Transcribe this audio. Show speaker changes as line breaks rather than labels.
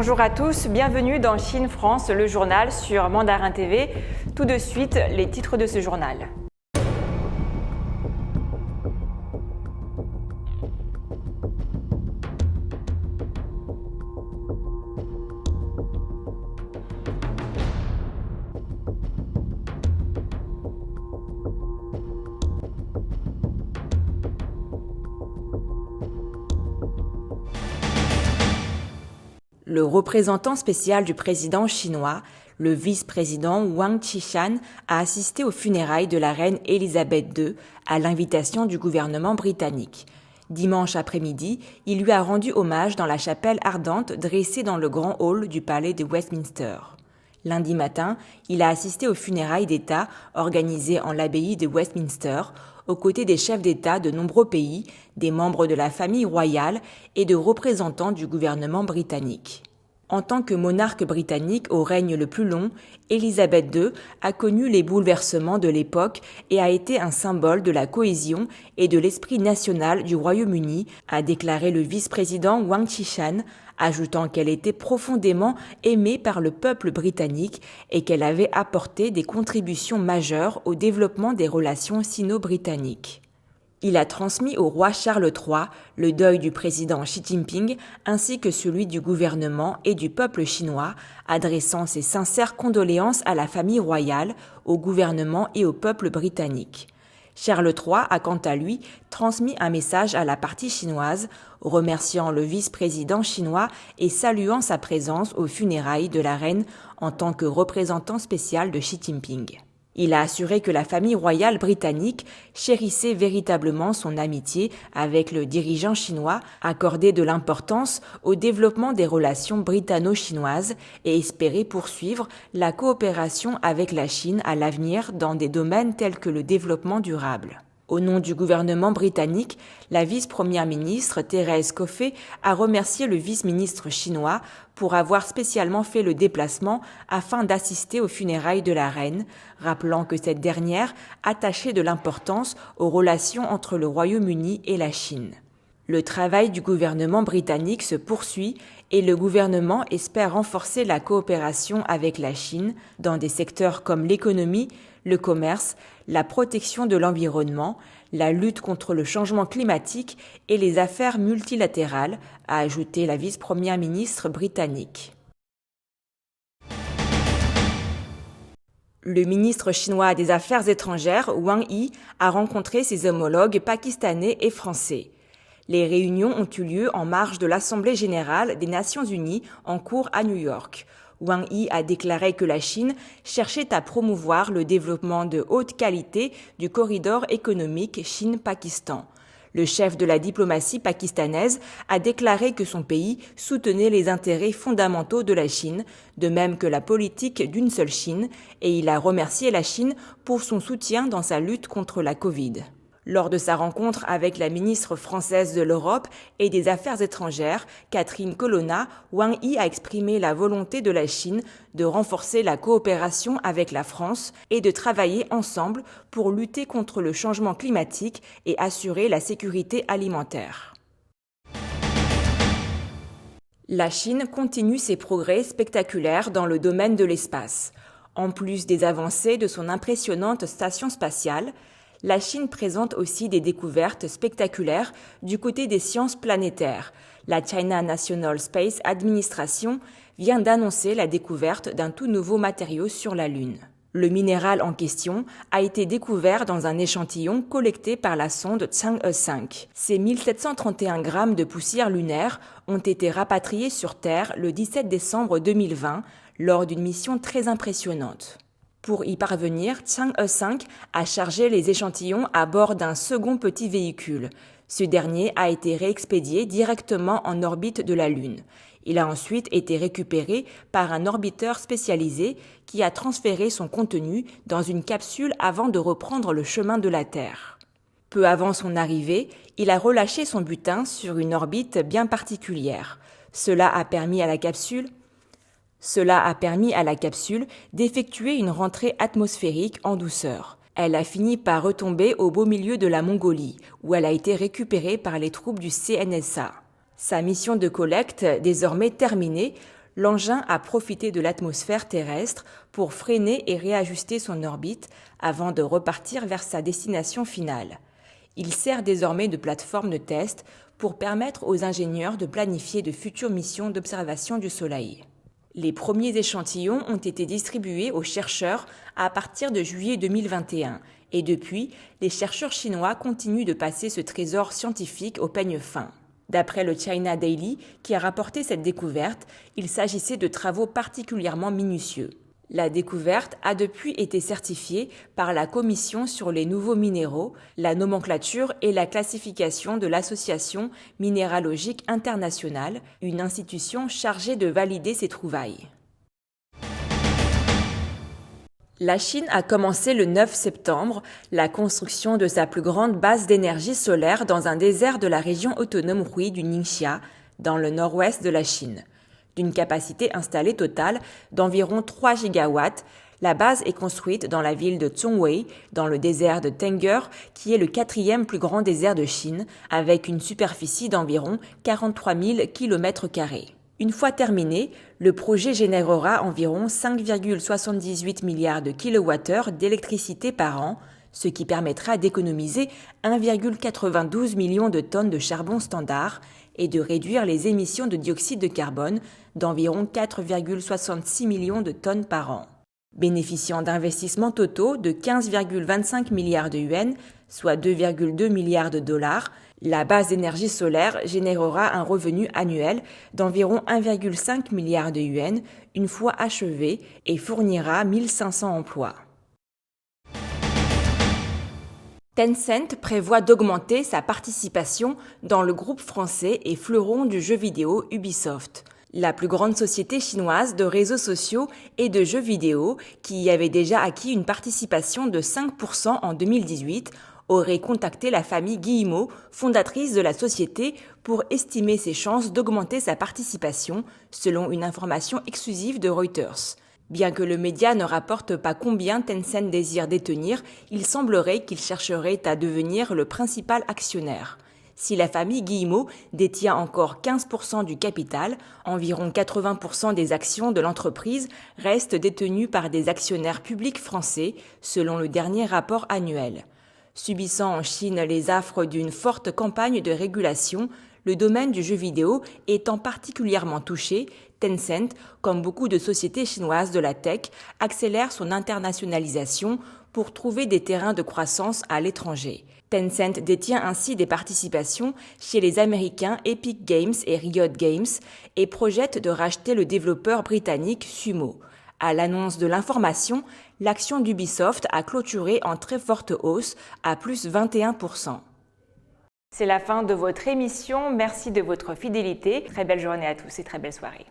Bonjour à tous, bienvenue dans Chine-France, le journal sur Mandarin TV. Tout de suite, les titres de ce journal. Le représentant spécial du président chinois, le vice-président Wang Qishan, a assisté aux funérailles de la reine Elisabeth II à l'invitation du gouvernement britannique. Dimanche après-midi, il lui a rendu hommage dans la chapelle ardente dressée dans le grand hall du palais de Westminster. Lundi matin, il a assisté aux funérailles d'État organisées en l'abbaye de Westminster, aux côtés des chefs d'État de nombreux pays, des membres de la famille royale et de représentants du gouvernement britannique. En tant que monarque britannique au règne le plus long, Elisabeth II a connu les bouleversements de l'époque et a été un symbole de la cohésion et de l'esprit national du Royaume-Uni, a déclaré le vice-président Wang Qishan, ajoutant qu'elle était profondément aimée par le peuple britannique et qu'elle avait apporté des contributions majeures au développement des relations sino-britanniques. Il a transmis au roi Charles III le deuil du président Xi Jinping ainsi que celui du gouvernement et du peuple chinois, adressant ses sincères condoléances à la famille royale, au gouvernement et au peuple britannique. Charles III a quant à lui transmis un message à la partie chinoise, remerciant le vice-président chinois et saluant sa présence aux funérailles de la reine en tant que représentant spécial de Xi Jinping. Il a assuré que la famille royale britannique chérissait véritablement son amitié avec le dirigeant chinois, accordait de l'importance au développement des relations britanno-chinoises et espérait poursuivre la coopération avec la Chine à l'avenir dans des domaines tels que le développement durable. Au nom du gouvernement britannique, la vice-première ministre Thérèse Coffey a remercié le vice-ministre chinois pour avoir spécialement fait le déplacement afin d'assister aux funérailles de la reine, rappelant que cette dernière attachait de l'importance aux relations entre le Royaume-Uni et la Chine. Le travail du gouvernement britannique se poursuit et le gouvernement espère renforcer la coopération avec la Chine dans des secteurs comme l'économie, le commerce, la protection de l'environnement, la lutte contre le changement climatique et les affaires multilatérales, a ajouté la vice-première ministre britannique. Le ministre chinois des Affaires étrangères, Wang Yi, a rencontré ses homologues pakistanais et français. Les réunions ont eu lieu en marge de l'Assemblée générale des Nations unies en cours à New York. Wang Yi a déclaré que la Chine cherchait à promouvoir le développement de haute qualité du corridor économique Chine-Pakistan. Le chef de la diplomatie pakistanaise a déclaré que son pays soutenait les intérêts fondamentaux de la Chine, de même que la politique d'une seule Chine, et il a remercié la Chine pour son soutien dans sa lutte contre la Covid. Lors de sa rencontre avec la ministre française de l'Europe et des Affaires étrangères, Catherine Colonna, Wang Yi a exprimé la volonté de la Chine de renforcer la coopération avec la France et de travailler ensemble pour lutter contre le changement climatique et assurer la sécurité alimentaire. La Chine continue ses progrès spectaculaires dans le domaine de l'espace. En plus des avancées de son impressionnante station spatiale, la Chine présente aussi des découvertes spectaculaires du côté des sciences planétaires. La China National Space Administration vient d'annoncer la découverte d'un tout nouveau matériau sur la Lune. Le minéral en question a été découvert dans un échantillon collecté par la sonde Chang'e 5. Ces 1731 grammes de poussière lunaire ont été rapatriés sur Terre le 17 décembre 2020 lors d'une mission très impressionnante. Pour y parvenir, Chang'e 5 a chargé les échantillons à bord d'un second petit véhicule. Ce dernier a été réexpédié directement en orbite de la Lune. Il a ensuite été récupéré par un orbiteur spécialisé qui a transféré son contenu dans une capsule avant de reprendre le chemin de la Terre. Peu avant son arrivée, il a relâché son butin sur une orbite bien particulière. Cela a permis à la capsule d'effectuer une rentrée atmosphérique en douceur. Elle a fini par retomber au beau milieu de la Mongolie, où elle a été récupérée par les troupes du CNSA. Sa mission de collecte désormais terminée, l'engin a profité de l'atmosphère terrestre pour freiner et réajuster son orbite avant de repartir vers sa destination finale. Il sert désormais de plateforme de test pour permettre aux ingénieurs de planifier de futures missions d'observation du Soleil. Les premiers échantillons ont été distribués aux chercheurs à partir de juillet 2021 et depuis, les chercheurs chinois continuent de passer ce trésor scientifique au peigne fin. D'après le China Daily, qui a rapporté cette découverte, il s'agissait de travaux particulièrement minutieux. La découverte a depuis été certifiée par la Commission sur les nouveaux minéraux, la nomenclature et la classification de l'Association minéralogique internationale, une institution chargée de valider ces trouvailles. La Chine a commencé le 9 septembre la construction de sa plus grande base d'énergie solaire dans un désert de la région autonome Hui du Ningxia, dans le nord-ouest de la Chine. D'une capacité installée totale d'environ 3 gigawatts, la base est construite dans la ville de Zhongwei, dans le désert de Tengger, qui est le 4e plus grand désert de Chine, avec une superficie d'environ 43 000 km². Une fois terminé, le projet générera environ 5,78 milliards de kilowattheures d'électricité par an, ce qui permettra d'économiser 1,92 million de tonnes de charbon standard et de réduire les émissions de dioxyde de carbone d'environ 4,66 millions de tonnes par an. Bénéficiant d'investissements totaux de 15,25 milliards de yuans, soit 2,2 milliards de dollars, la base d'énergie solaire générera un revenu annuel d'environ 1,5 milliard de yuans une fois achevée et fournira 1500 emplois. Tencent prévoit d'augmenter sa participation dans le groupe français et fleuron du jeu vidéo Ubisoft, la plus grande société chinoise de réseaux sociaux et de jeux vidéo qui y avait déjà acquis une participation de 5% en 2018, aurait contacté la famille Guillemot, fondatrice de la société, pour estimer ses chances d'augmenter sa participation, selon une information exclusive de Reuters. Bien que le média ne rapporte pas combien Tencent désire détenir, il semblerait qu'il chercherait à devenir le principal actionnaire. Si la famille Guillemot détient encore 15% du capital, environ 80% des actions de l'entreprise restent détenues par des actionnaires publics français, selon le dernier rapport annuel. Subissant en Chine les affres d'une forte campagne de régulation, le domaine du jeu vidéo étant particulièrement touché, Tencent, comme beaucoup de sociétés chinoises de la tech, accélère son internationalisation pour trouver des terrains de croissance à l'étranger. Tencent détient ainsi des participations chez les Américains Epic Games et Riot Games et projette de racheter le développeur britannique Sumo. À l'annonce de l'information, l'action d'Ubisoft a clôturé en très forte hausse à plus 21%. C'est la fin de votre émission. Merci de votre fidélité. Très belle journée à tous et très belle soirée.